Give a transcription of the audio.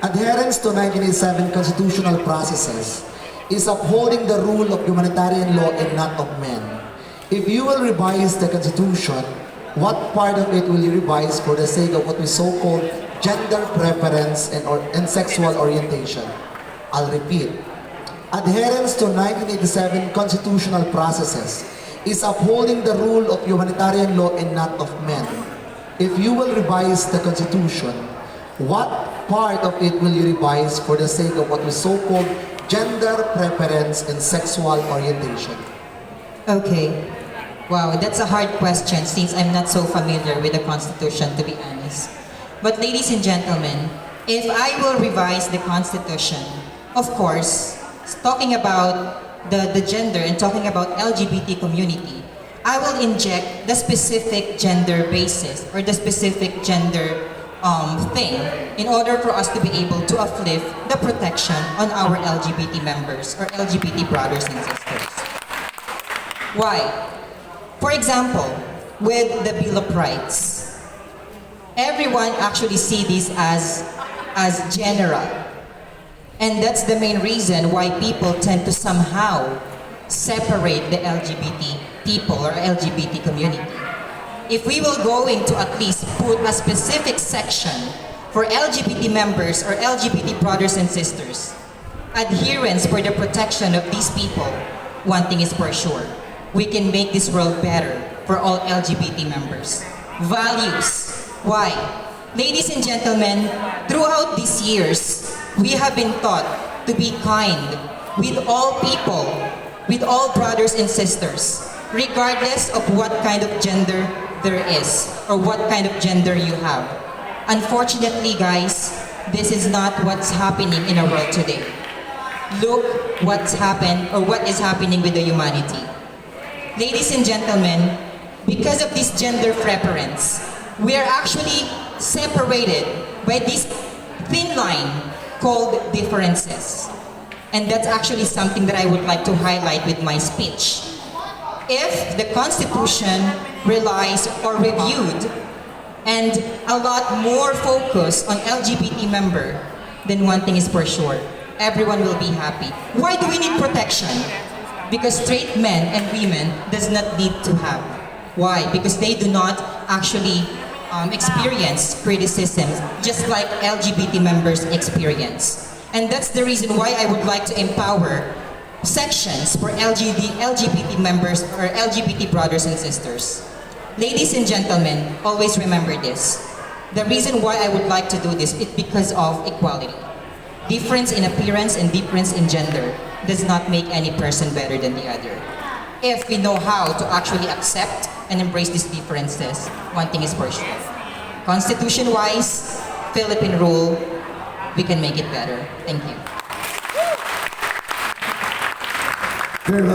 Adherence to 1987 constitutional processes is upholding the rule of humanitarian law and not of men. If you will revise the Constitution, what part of it will you revise for the sake of what we so-called gender preference and sexual orientation? I'll repeat. Adherence to 1987 constitutional processes is upholding the rule of humanitarian law and not of men. If you will revise the Constitution, what part of it will you revise for the sake of what we so-called gender preference and sexual orientation? Okay. Wow, that's a hard question since I'm not so familiar with the Constitution, to be honest. But ladies and gentlemen, if I will revise the Constitution, of course, talking about the gender and talking about LGBT community, I will inject the specific gender basis or the specific gender thing in order for us to be able to uplift the protection on our LGBT members or LGBT brothers and sisters. Why? For example, with the Bill of Rights, everyone actually see this as general. And that's the main reason why people tend to somehow separate the LGBT people or LGBT community. If we will going to at least put a specific section for LGBT members or LGBT brothers and sisters, adherence for the protection of these people, one thing is for sure, we can make this world better for all LGBT members. Values. Why? Ladies and gentlemen, throughout these years, we have been taught to be kind with all people, with all brothers and sisters, regardless of what kind of gender there is or what kind of gender you have. Unfortunately, guys, this is not what's happening in our world today. Look what's happened or what is happening with the humanity. Ladies and gentlemen, because of this gender preference, we are actually separated by this thin line called differences. And that's actually something that I would like to highlight with my speech. If the Constitution relies or reviewed and a lot more focus on LGBT member, then one thing is for sure, everyone will be happy. Why do we need protection? Because straight men and women does not need to have. Why? Because they do not actually experience criticisms just like LGBT members experience. And that's the reason why I would like to empower sections for LGBT members or LGBT brothers and sisters. Ladies and gentlemen, always remember this. The reason why I would like to do this is because of equality. Difference in appearance and difference in gender does not make any person better than the other. If we know how to actually accept and embrace these differences, one thing is for sure. Constitution-wise, Philippine rule, we can make it better. Thank you.